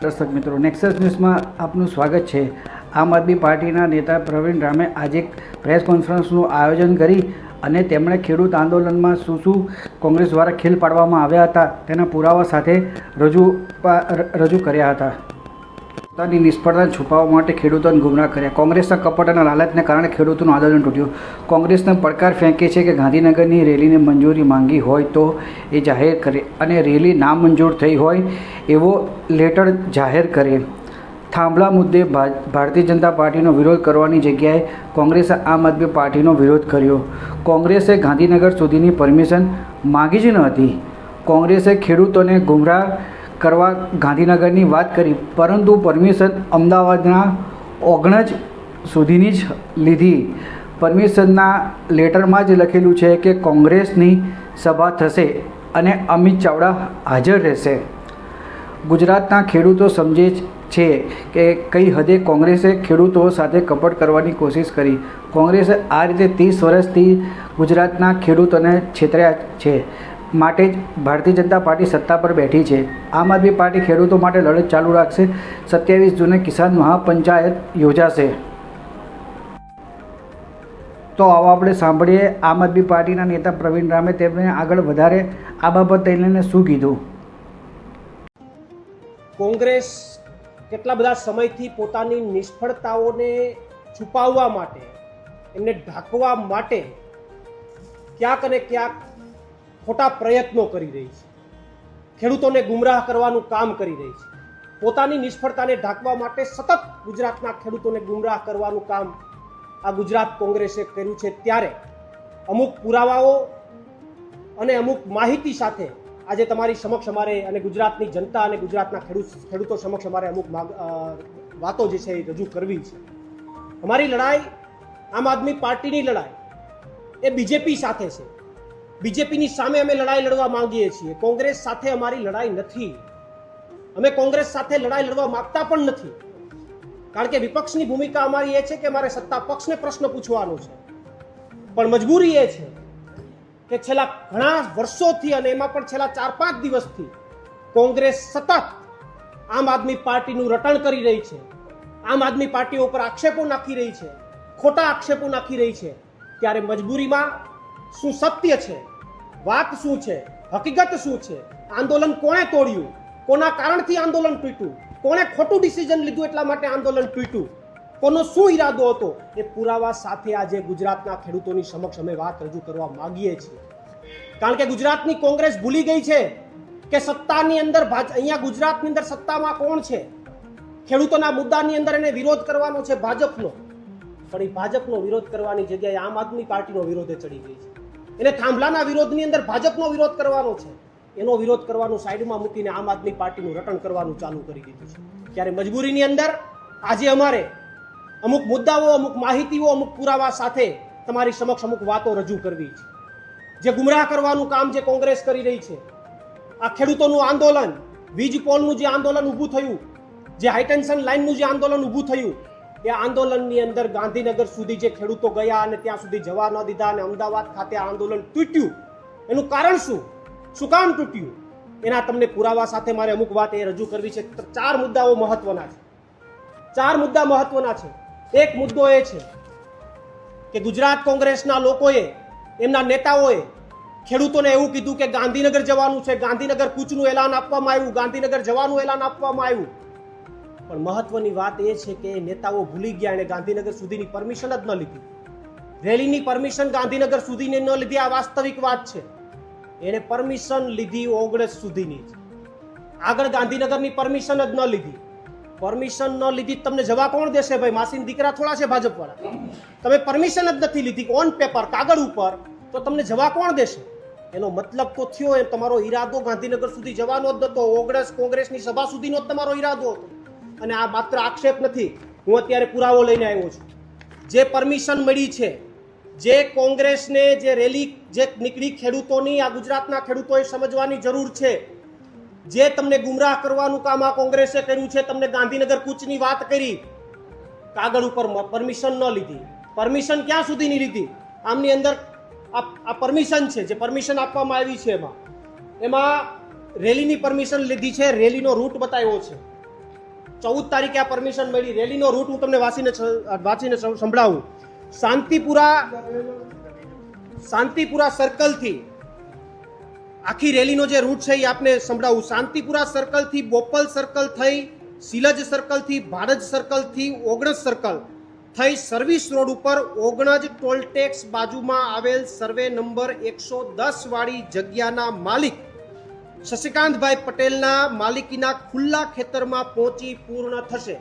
દર્શક મિત્રો, નેક્સસ ન્યૂઝમાં આપનું સ્વાગત છે। આમ આદમી પાર્ટીના નેતા પ્રવીણ રામે આજે પ્રેસ કોન્ફરન્સનું આયોજન કરી અને તેમણે ખેડૂત આંદોલનમાં શું કોંગ્રેસ દ્વારા ખેલ પાડવામાં આવ્યા હતા તેના પુરાવા સાથે રજૂ કર્યા હતા। પોતાની નિષ્ફળતા છુપાવવા માટે ખેડૂતોને ગુમરાહ કર્યા। કોંગ્રેસના કપટ અને લાલચને કારણે ખેડૂતોનું આંદોલન તૂટ્યું। કોંગ્રેસને પડકાર ફેંકે છે કે ગાંધીનગરની રેલીને મંજૂરી માંગી હોય તો એ જાહેર કરે અને રેલી નામંજૂર થઈ હોય એવો લેટર જાહેર કરે। થાંભલા મુદ્દે ભારતીય જનતા પાર્ટીનો વિરોધ કરવાની જગ્યાએ કોંગ્રેસે આમ આદમી પાર્ટીનો વિરોધ કર્યો। કોંગ્રેસે ગાંધીનગર સુધીની પરમિશન માગી જ ન હતી। કોંગ્રેસે ખેડૂતોને ગુમરાહ કરવા ગાંધીનગરની વાત કરી, પરંતુ પરમિશન અમદાવાદના ઓગણજ સુધીની જ લીધી। પરમિશનના લેટરમાં જ લખેલું છે કે કોંગ્રેસની સભા થશે અને અમિત ચાવડા હાજર રહેશે। ગુજરાતના ખેડૂતો સમજે છે કે કઈ હદે કોંગ્રેસે ખેડૂતો સાથે કપટ કરવાની કોશિશ કરી। કોંગ્રેસે આ રીતે 30 વર્ષથી ગુજરાતના ખેડૂતોને છેતર્યા છે, માટે જ ભારતીય જનતા પાર્ટી સત્તા પર બેઠી છે। આમ આદમી પાર્ટી ખેડૂતો માટે લડત ચાલુ રાખશે। 27 જૂને કિસાન મહાપંચાયત યોજાશે। તો આવો આપણે સાંભળીએ આમ આદમી પાર્ટીના નેતા પ્રવીણ રામે તેમણે આગળ વધારે આ બાબત લઈને શું કીધું। કોંગ્રેસ કેટલા બધા સમયથી પોતાની નિષ્ફળતાઓને છુપાવવા માટે, એમને ઢાંકવા માટે ક્યાંક અને ક્યાંક ખોટા પ્રયત્નો કરી રહી છે। ખેડૂતોને ગુમરાહ કરવાનું કામ કરી રહી છે। પોતાની નિષ્ફળતાને ઢાંકવા માટે સતત ગુજરાતના ખેડૂતોને ગુમરાહ કરવાનું કામ આ ગુજરાત કોંગ્રેસે કર્યું છે। ત્યારે અમુક પુરાવાઓ અને અમુક માહિતી સાથે આજે તમારી સમક્ષ અમારે અને ગુજરાતની જનતા અને ગુજરાતના ખેડૂતો સમક્ષ અમારે અમુક વાતો જે છે એ રજૂ કરવી છે। અમારી લડાઈ, આમ આદમી પાર્ટીની લડાઈ એ બીજેપી સાથે છે। બીજેપીની સામે અમે લડાઈ લડવા માંગીએ છીએ। કોંગ્રેસ સાથે અમારી લડાઈ નથી। અમે કોંગ્રેસ સાથે લડાઈ લડવા માંગતા પણ નથી, કારણ કે વિપક્ષની ભૂમિકા અમારી એ છે કે અમારે સત્તા પક્ષને પ્રશ્ન પૂછવાનો છે। પણ મજબૂરી એ છે કે છેલ્લા ઘણા વર્ષોથી અને એમાં પણ છેલ્લા 4-5 દિવસથી કોંગ્રેસ સતત આમ આદમી પાર્ટીનું રટણ કરી રહી છે। આમ આદમી પાર્ટી ઉપર આક્ષેપો નાખી રહી છે, ખોટા આક્ષેપો નાખી રહી છે। ત્યારે મજબૂરીમાં શું સત્ય છે, વાત શું છે, હકીકત શું છે, આંદોલન કોણે તોડ્યું, કોના કારણથી આંદોલન તૂટ્યું, કોણે ખોટું ડિસિઝન લીધું એટલા માટે આંદોલન તૂટ્યું, કોનો શું ઈરાદો હતો, એ પુરાવા સાથે આજે ગુજરાતના ખેડૂતોની સમક્ષ અમે વાત રજૂ કરવા માંગીએ છીએ। કારણ કે ગુજરાતની કોંગ્રેસ ભૂલી ગઈ છે કે સત્તાની અંદર અહીંયા ગુજરાતની અંદર સત્તામાં કોણ છે। ખેડૂતોના મુદ્દાની અંદર એને વિરોધ કરવાનો છે ભાજપનો, પણ એ ભાજપનો વિરોધ કરવાની જગ્યાએ આમ આદમી પાર્ટીનો વિરોધે ચડી ગઈ છે। એને થાંભલાના વિરોધની અંદર ભાજપનો વિરોધ કરવાનો છે, એનો વિરોધ કરવાનું સાઈડમાં મૂકીને આમ આદમી પાર્ટીનું રટણ કરવાનું ચાલુ કરી દીધું છે। ત્યારે મજબૂરીની અંદર આજે અમારે અમુક મુદ્દાઓ, અમુક માહિતીઓ, અમુક પુરાવા સાથે તમારી સમક્ષ અમુક વાતો રજૂ કરવી છે। જે ગુમરાહ કરવાનું કામ જે કોંગ્રેસ કરી રહી છે, આ ખેડૂતોનું આંદોલન, વીજ પોલનું જે આંદોલન ઊભું થયું, જે હાઈટેન્શન લાઇનનું જે આંદોલન ઊભું થયું, એ આંદોલનની અંદર ગાંધીનગર સુધી જે ખેડૂતો ગયા અને ત્યાં સુધી જવા ન દીધા અને અમદાવાદ ખાતે આંદોલન તૂટ્યું, એનું કારણ શું કામ તૂટ્યું, એના તમને પુરાવા સાથે મારે અમુક વાત એ રજૂ કરવી છે। 4 મુદ્દાઓ મહત્વના છે। 4 મુદ્દા મહત્વના છે। એક મુદ્દો એ છે કે ગુજરાત કોંગ્રેસના લોકોએ, એમના નેતાઓએ ખેડૂતોને એવું કીધું કે ગાંધીનગર જવાનું છે, ગાંધીનગર કૂચનું એલાન આપવામાં આવ્યું, ગાંધીનગર જવાનું એલાન આપવામાં આવ્યું। પણ મહત્વની વાત એ છે કે નેતાઓ ભૂલી ગયા, એને ગાંધીનગર સુધીની પરમિશન જ ન લીધી। રેલીની પરમિશન ગાંધીનગર સુધીની ન લીધી, આ વાસ્તવિક વાત છે। એને પરમિશન લીધી ઓગણજ સુધીની જ, આગળ ગાંધીનગરની પરમિશન જ ન લીધી। પરમિશન ન લીધી તમને જવા કોણ દેશે ભાઈ? માસીના દીકરા થોડા છે ભાજપ વાળા? તમે પરમિશન જ નથી લીધી ઓન પેપર, કાગળ ઉપર, તો તમને જવા કોણ દેશે? એનો મતલબ તો થયો એ તમારો ઈરાદો ગાંધીનગર સુધી જવાનો જ નતો, ઓગણજ કોંગ્રેસની સભા સુધીનો જ તમારો ઈરાદો હતો। અને આ માત્ર આક્ષેપ નથી, હું અત્યારે પુરાવો લઈને આવ્યો છું। જે પરમિશન મળી છે, જે કોંગ્રેસને જે રેલી જે નીકળી ખેડૂતોની, આ ગુજરાતના ખેડૂતોએ સમજવાની જરૂર છે। જે તમને ગુમરાહ કરવાનું કામ આ કોંગ્રેસે કર્યું છે, તમને ગાંધીનગર કૂચની વાત કરી, કાગળ ઉપર પરમિશન ન લીધી। પરમિશન ક્યાં સુધીની લીધી? આમની અંદર આ પરમિશન છે, જે પરમિશન આપવામાં આવી છે એમાં રેલીની પરમિશન લીધી છે, રેલીનો રૂટ બતાવ્યો છે। 14 તારીખે આ પરમિશન મળી. રેલીનો રૂટ હું તમને વાંચીને સંભળાવું. શાંતિપુરા સર્કલથી આખી રેલીનો જે રૂટ છે એ આપને સંભળાવું. શાંતિપુરા સર્કલથી બોપલ સર્કલ થઈ, સિલજ સર્કલથી ભારત સર્કલથી ઓગણજ સર્કલ થઈ સર્વિસ રોડ ઉપર ઓગણજ ટોલટેક્સ બાજુમાં આવેલ સર્વે નંબર 110 વાળી જગ્યાના માલિક શશિકાંતભાઈ પટેલના માલિકીના ખુલ્લા ખેતરમાં પહોંચી પૂર્ણ થશે.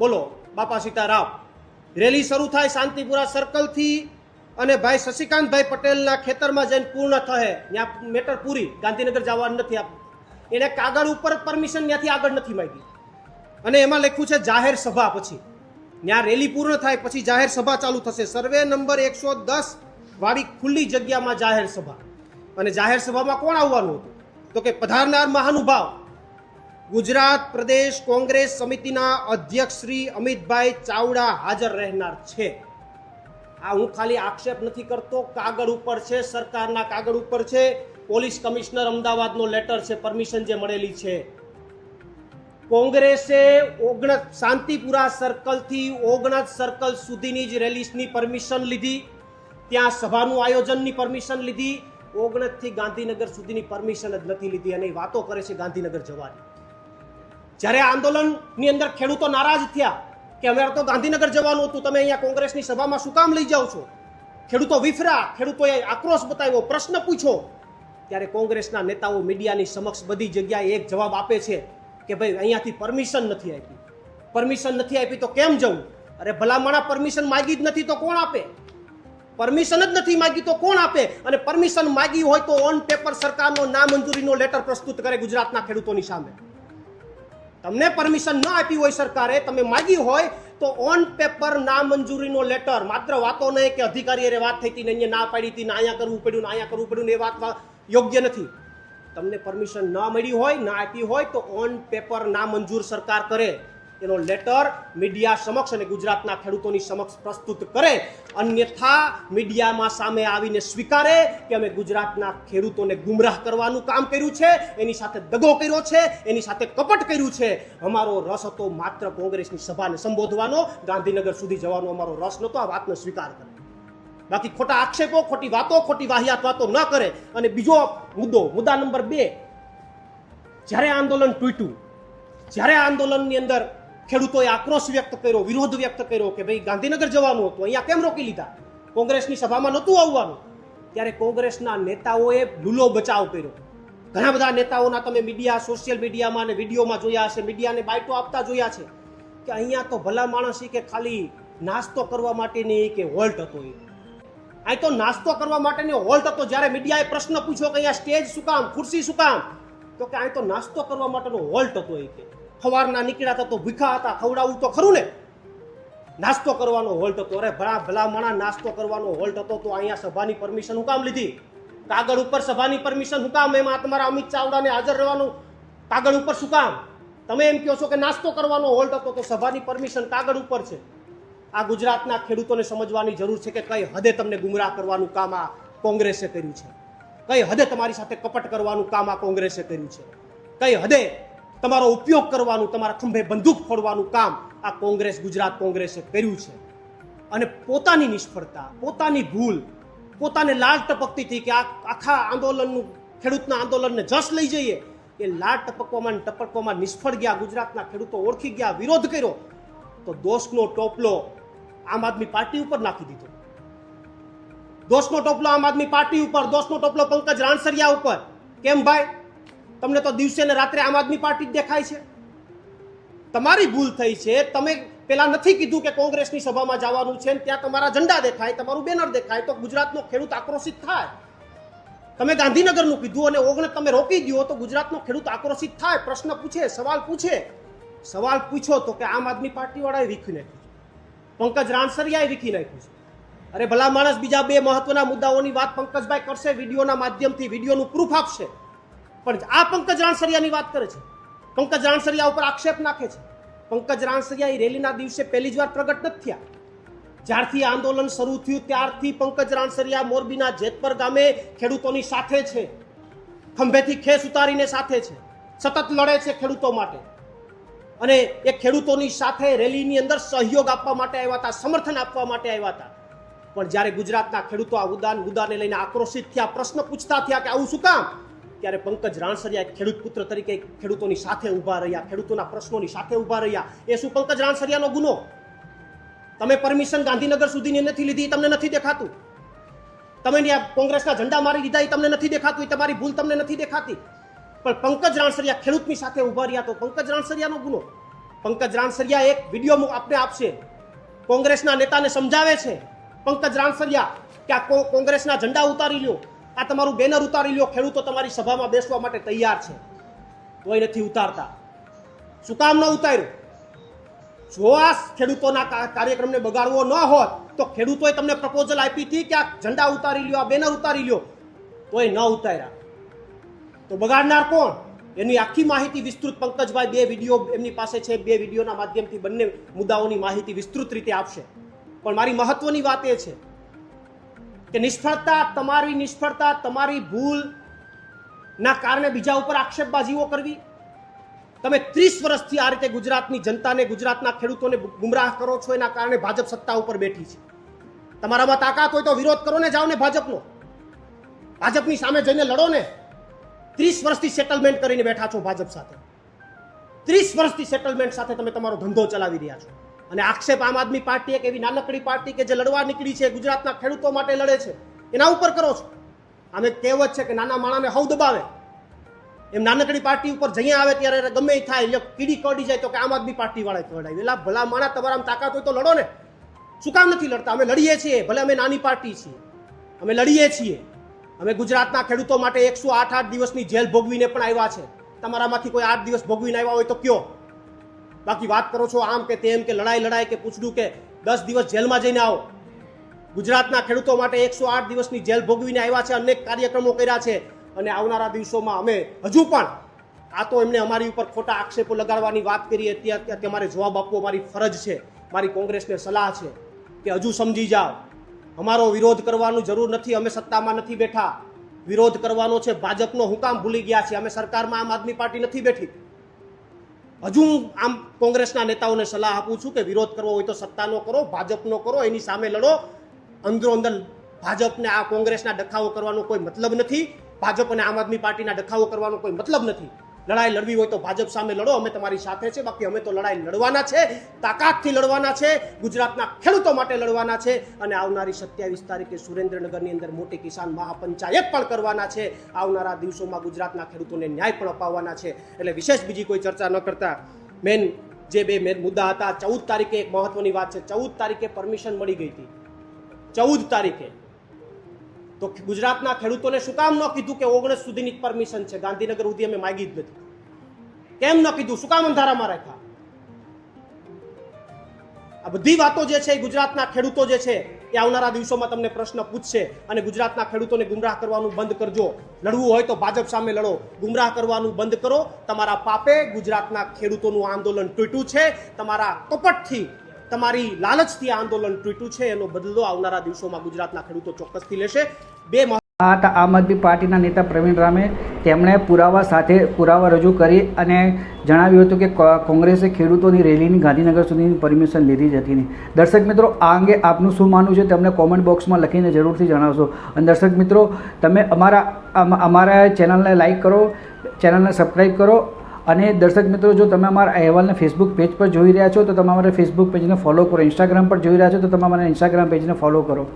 બોલો બાપા સીતારામ. રેલી શરૂ થાય શાંતિપુરા સર્કલથી અને ભાઈ શશિકાંતભાઈ પટેલના ખેતરમાં જઈને પૂર્ણ થશે. ત્યાં મેટર પૂરી, ગાંધીનગર જવાનું નથી. એને કાગળ ઉપર પરમિશન ત્યાંથી આગળ નથી માંગી અને એમાં લખ્યું છે જાહેર સભા. પછી ત્યાં રેલી પૂર્ણ થાય પછી જાહેર સભા ચાલુ થશે. સર્વે નંબર 110 વાળી ખુલ્લી જગ્યામાં જાહેર સભા. અને જાહેર સભામાં કોણ આવવાનું હતું? તો કે પધારનાર મહાનુભાવ ગુજરાત પ્રદેશ કોંગ્રેસ સમિતિના અધ્યક્ષ શ્રી અમિતભાઈ ચાવડા હાજર રહેનાર છે. આ હું ખાલી આક્ષેપ નથી કરતો, કાગળ ઉપર છે, સરકારના કાગળ ઉપર છે. પોલીસ કમિશનર અમદાવાદનો લેટર છે, પરમિશન જે મળેલી છે. કોંગ્રેસે શાંતિપુરા સર્કલથી ઓગણજ સર્કલ સુધીની જ રેલીની પરમિશન લીધી. ત્યાં સભાનું આયોજનની પરમિશન લીધી. ઓગણજથી ગાંધીનગર સુધીની પરમિશન જ નથી લીધી અને વાતો કરે છે ગાંધીનગર જવાની. જ્યારે આંદોલનની અંદર ખેડૂતો નારાજ થયા કે અમારે તો ગાંધીનગર જવાનું હતું, તમે અહીંયા કોંગ્રેસની સભામાં શું કામ લઈ જાઓ છો? ખેડૂતો વિફરા, ખેડૂતોએ આક્રોશ બતાવ્યો, પ્રશ્ન પૂછો. ત્યારે કોંગ્રેસના નેતાઓ મીડિયાની સમક્ષ બધી જગ્યાએ એક જવાબ આપે છે કે ભાઈ અહીંયાથી પરમિશન નથી આપી. પરમિશન નથી આપી તો કેમ જવું? અરે ભલામણા પરમિશન માંગી જ નથી તો કોણ આપે? પરમિશન જ નથી માંગી તો કોણ આપે? અને પરમિશન માંગી હોય તો ઓન પેપર સરકારનો નામંજૂરીનો લેટર પ્રસ્તુત કરે ગુજરાતના ખેડૂતોની સામે. તમને પરમિશન ન આપી હોય સરકારે, તમે માંગી હોય તો ઓન પેપર નામંજૂરીનો લેટર, માત્ર વાતો નહીં કે અધિકારી અરે વાત થઈ હતી ને અહીંયા ના પાડી હતી ને અહીંયા કરવું પડ્યું ને અહીંયા કરવું પડ્યું ને એ વાત યોગ્ય નથી. તમને પરમિશન ન મળી હોય, ના આપી હોય તો ઓન પેપર નામંજૂર સરકાર કરે એનો લેટર મીડિયા સમક્ષ અને ગુજરાતના ખેડૂતોની સમક્ષ પ્રસ્તુત કરે. અન્યથા મીડિયામાં સામે આવીને સ્વીકારે કે અમે ગુજરાતના ખેડૂતોને ગુમરાહ કરવાનું કામ કર્યું છે, એની સાથે દગો કર્યો છે, એની સાથે કપટ કર્યું છે. અમારો રસ હતો માત્ર કોંગ્રેસની સભાને સંબોધવાનો, ગાંધીનગર સુધી જવાનો અમારો રસ નહોતો. આ વાતનો સ્વીકાર કરે. બાકી ખોટા આક્ષેપો, ખોટી વાતો, ખોટી વાહિયાત વાતો ન કરે. અને બીજો મુદ્દા નંબર 2, જ્યારે આંદોલન તૂટ્યું, જ્યારે આંદોલનની અંદર ખેડૂતોએ આક્રોશ વ્યક્ત કર્યો, વિરોધ વ્યક્ત કર્યો કે ભાઈ ગાંધીનગર જવાનું હતું, અહીંયા કેમ રોકી લીધા? કોંગ્રેસની સભામાં નહોતું આવવાનું. ત્યારે કોંગ્રેસના નેતાઓએ લૂલો બચાવ કર્યો. ઘણા બધા નેતાઓના તમે મીડિયા, સોશિયલ મીડિયામાં અને વિડીયોમાં જોયા હશે, મીડિયાને બાઇટો આપતા જોયા છે કે અહીંયા તો ભલા માણસ કે ખાલી નાસ્તો કરવા માટેની કે હોલ્ટ હતો. અહીં તો નાસ્તો કરવા માટેની હોલ્ટ હતો. જ્યારે મીડિયાએ પ્રશ્ન પૂછ્યો કે અહીંયા સ્ટેજ શું કામ, ખુરશી શું કામ, તો કે અહીં તો નાસ્તો કરવા માટેનો હોલ્ટ હતો. એ કે સવારના નીકળ્યા હતા તો ભૂખા હતા, ખવડાવવું તો ખરું ને. નાસ્તો કરવાનો હોલ્ટ હતો. અરે ભલા માણા, નાસ્તો કરવાનો હોલ્ટ હતો તો અહીંયા સભાની પરમિશન હું કામ લીધી? કાગળ ઉપર સભાની પરમિશન હું કામ? એમાં તમારા અમિત ચાવડાને હાજર રહેવાનું કાગળ ઉપર શું કામ? તમે એમ કહો છો કે નાસ્તો કરવાનો હોલ્ટ હતો તો સભાની પરમિશન કાગળ ઉપર છે. આ ગુજરાતના ખેડૂતોને સમજવાની જરૂર છે કે કઈ હદે તમને ગુમરાહ કરવાનું કામ આ કોંગ્રેસે કર્યું છે, કઈ હદે તમારી સાથે કપટ કરવાનું કામ આ કોંગ્રેસે કર્યું છે, કઈ હદે તમારો ઉપયોગ કરવાનું, તમારા ખંભે બંદૂક ફોડવાનું કામ આ ગુજરાત કોંગ્રેસે કર્યું છે. અને પોતાની નિષ્ફળતા, પોતાની ભૂલ, પોતાને લાજ ટપકતી હતી કે આ આખા આંદોલનનું, ખેડૂતના આંદોલનને જશ લઈ જઈએ, એ લાજ ટપકવામાં નિષ્ફળ ગયા. ગુજરાતના ખેડૂતો ઓળખી ગયા, વિરોધ કર્યો તો દોષનો ટોપલો આમ આદમી પાર્ટી ઉપર નાખી દીધો. દોષનો ટોપલો આમ આદમી પાર્ટી ઉપર, દોષનો ટોપલો પંકજ રાણસરિયા ઉપર. કેમ ભાઈ? તમને તો દિવસે ને રાત્રે આમ આદમી પાર્ટી જ દેખાય છે. તમારી ભૂલ થઈ છે. તમે પેલા નથી કીધું કે કોંગ્રેસની સભામાં જવાનું છે, ત્યાં તમારા ઝંડા દેખાય, તમારું બેનર દેખાય તો ગુજરાતનો ખેડૂત આક્રોશિત થાય. તમે ગાંધીનગરનું કીધું અને ઓગણજ તમે રોકી દો તો ગુજરાતનો ખેડૂત આક્રોશિત થાય, પ્રશ્ન પૂછે, સવાલ પૂછે. સવાલ પૂછો તો કે આમ આદમી પાર્ટી વાળાએ વીખી નાખ્યું, પંકજ રાણસરિયાએ વીખી નાખ્યું છે. અરે ભલા માણસ, બીજા 2 મહત્વના મુદ્દાઓની વાત પંકજભાઈ કરશે, વિડીયોના માધ્યમથી વિડીયોનું પ્રૂફ આપશે. પણ આ પંકજ રાણસરિયાની વાત કરે છે, પંકજ રાણસરિયા ઉપર આક્ષેપ નાખે છે. પંકજ રાણસરિયા રેલીના દિવસે પહેલી જ વાર પ્રગટ નથી થયા. જ્યારથી આંદોલન શરૂ થયું ત્યારથી પંકજ રાણસરિયા મોરબીના જેતપર ગામે ખેડૂતોની સાથે છે, ખંભેથી ખેસ ઉતારીને સાથે છે, સતત લડે છે ખેડૂતો માટે. અને એ ખેડૂતોની સાથે રેલીની અંદર સહયોગ આપવા માટે આવ્યા હતા, સમર્થન આપવા માટે આવ્યા હતા. પણ જ્યારે ગુજરાતના ખેડૂતો આ મુદ્દાને લઈને આક્રોશિત થયા, પ્રશ્ન પૂછતા થયા કે આવું શું કામ, ત્યારે પંકજ રાણસરિયા ખેડૂત પુત્ર તરીકે ખેડૂતોની સાથે ઊભા રહ્યા, ખેડૂતોના પ્રશ્નોની સાથે ઊભા રહ્યા. એ શું પંકજ રાણસરિયાનો ગુનો? તમે પરમિશન ગાંધીનગર સુધીની નથી લીધી, તમને નથી દેખાતું? તમે ત્યાં કોંગ્રેસના ઝંડા મારી દીધા, એ તમને નથી દેખાતું? એ તમારી ભૂલ તમને નથી દેખાતી? પણ પંકજ રાણસરિયા ખેડૂતની સાથે ઊભા રહ્યા તો પંકજ રાણસરિયાનો ગુનો. પંકજ રાણસરિયા એક વિડીયો આપને આપશે, કોંગ્રેસના નેતાને સમજાવે છે પંકજ રાણસરિયા કે આ કોંગ્રેસના ઝંડા ઉતારી લ્યો, આ તમારું બેનર ઉતારી લ્યો, ખેડૂતો તમારી સભામાં બેસવા માટે તૈયાર છે, તોય નથી ઉતારતા. શું કામ ન ઉતાર્યું? જો આ ખેડૂતોના કાર્યક્રમને બગાડવો ન હોત તો ખેડૂતોએ તમને પ્રપોઝલ આપી હતી કે આ ઝંડા ઉતારી લ્યો, આ બેનર ઉતારી લ્યો, તોય ન ઉતાર્યા. તો બગાડનાર કોણ? એની આખી માહિતી વિસ્તૃત પંકજભાઈ બે વિડીયો એમની પાસે છે, બે વિડીયોના માધ્યમથી બંને મુદ્દાઓની માહિતી વિસ્તૃત રીતે આપશે. પણ મારી મહત્વની વાત એ છે કે નિષ્ફળતા, તમારી ભૂલ ના કારણે બીજા ઉપર આક્ષેપબાજીઓ કરવી. તમે 30 વર્ષથી આ રીતે ગુજરાતની જનતાને, ગુજરાતના ખેડૂતોને ગુમરાહ કરો છો, એના કારણે ભાજપ સત્તા ઉપર બેઠી છે. તમારામાં તાકાત હોય તો વિરોધ કરો ને, જાઓ ને ભાજપની સામે જઈને લડો ને. 30 વર્ષથી સેટલમેન્ટ કરીને બેઠા છો ભાજપ સાથે, 30 વર્ષથી સેટલમેન્ટ સાથે તમે તમારો ધંધો ચલાવી રહ્યા છો. અને આક્ષેપ આમ આદમી પાર્ટી એક એવી નાનકડી પાર્ટી કે જે લડવા નીકળી છે, ગુજરાતના ખેડૂતો માટે લડે છે, એના ઉપર કરો છો. આમે કહેવત છે કે નાના માણાને હવ દબાવે, એમ નાનકડી પાર્ટી ઉપર જઈએ આવે ત્યારે ગમે એ થાય, એટલે કીડી કરડી જાય તો કે આમ આદમી પાર્ટી વાળા કહેવાય. એટલે ભલા માણા, તમારામાં તાકાત હોય તો લડો ને. શું કામ નથી લડતા? અમે લડીએ છીએ, ભલે અમે નાની પાર્ટી છીએ, અમે લડીએ છીએ. અમે ગુજરાતના ખેડૂતો માટે 108 દિવસની જેલ ભોગવીને પણ આવ્યા છે. તમારામાંથી કોઈ 8 દિવસ ભોગવીને આવ્યા હોય તો કયો. બાકી વાત કરો છો આમ કે તેમ કે લડાઈ કે પૂછડું કે 10 દિવસ જેલમાં જઈને આવો. ગુજરાતના ખેડૂતો માટે 108 દિવસની જેલ ભોગવીને આવ્યા છે, અનેક કાર્યક્રમો કર્યા છે. અને આવનારા દિવસોમાં અમે હજુ પણ, આ તો એમને અમારી ઉપર ખોટા આક્ષેપો લગાડવાની વાત કરી, અત્યારે તમારે જવાબ આપવો મારી ફરજ છે. મારી કોંગ્રેસને સલાહ છે કે હજુ સમજી જાઓ, અમારો વિરોધ કરવાની જરૂર નથી. અમે સત્તામાં નથી બેઠા, વિરોધ કરવાનો છે ભાજપનો. હું કામ ભૂલી ગયા છે? અમે સરકારમાં આમ આદમી પાર્ટી નથી બેઠી. હજુ હું આમ કોંગ્રેસના નેતાઓને સલાહ આપું છું કે વિરોધ કરવો હોય તો સત્તાનો કરો, ભાજપનો કરો, એની સામે લડો. અંદરો અંદર ભાજપને આ કોંગ્રેસના ડખાવો કરવાનો કોઈ મતલબ નથી, ભાજપ અને આમ આદમી પાર્ટીના ડખાવો કરવાનો કોઈ મતલબ નથી. લડાઈ લડવી હોય તો ભાજપ સામે લડો, અમે તમારી સાથે છે. બાકી અમે તો લડાઈ લડવાના છે, તાકાતથી લડવાના છે, ગુજરાતના ખેડૂતો માટે લડવાના છે. અને આવનારી 27 તારીખે સુરેન્દ્રનગરની અંદર મોટી કિસાન મહાપંચાયત પણ કરવાના છે. આવનારા દિવસોમાં ગુજરાતના ખેડૂતોને ન્યાય પણ અપાવવાના છે. એટલે વિશેષ બીજી કોઈ ચર્ચા ન કરતા મેન જે બે મુદ્દા હતા, 14 તારીખે એક મહત્વની વાત છે. 14 તારીખે પરમિશન મળી ગઈ હતી. 14 તારીખે તો ગુજરાતના ખેડૂતોને શું કામ ન કીધું કે 19 સુધીની પરમિશન છે, ગાંધીનગર સુધી અમે માંગી જ નથી? કેમ ન કીધું? શું કામ અંધારામાં રાખ્યા? આ બધી વાતો જે છે એ ગુજરાતના ખેડૂતો જે છે એ આવનારા દિવસોમાં તમને પ્રશ્ન પૂછશે. અને ગુજરાતના ખેડૂતોને ગુમરાહ કરવાનું બંધ કરજો. લડવું હોય તો ભાજપ સામે લડો, ગુમરાહ કરવાનું બંધ કરો. તમારા પાપે ગુજરાતના ખેડૂતોનું આંદોલન તૂટ્યું છે, તમારા કપટથી, તમારી લાલચથી આંદોલન તૂટ્યું છે. એનો બદલો આવનારા દિવસોમાં ગુજરાતના ખેડૂતો ચોક્કસથી લેશે. આ હતા આમ આદમી પાર્ટીના નેતા પ્રવીણ રામે. તેમણે પુરાવા રજૂ કરી અને જણાવ્યું હતું કે કોંગ્રેસે ખેડૂતોની રેલીની ગાંધીનગર સુધીની પરમિશન લીધી જ હતી નહીં. દર્શક મિત્રો, આ અંગે આપનું શું માનવું છે તમને કોમેન્ટ બોક્સમાં લખીને જરૂરથી જણાવશો. અને દર્શક મિત્રો, તમે અમારા ચેનલને લાઈક કરો, ચેનલને સબસ્ક્રાઈબ કરો. અને દર્શક મિત્રો, જો તમે અમારા અહેવાલને ફેસબુક પેજ પર જોઈ રહ્યા છો તો તમે અમારા ફેસબુક પેજને ફોલો કરો. ઇન્સ્ટાગ્રામ પર જોઈ રહ્યા છો તો તમે અમારા ઇન્સ્ટાગ્રામ પેજને ફોલો કરો.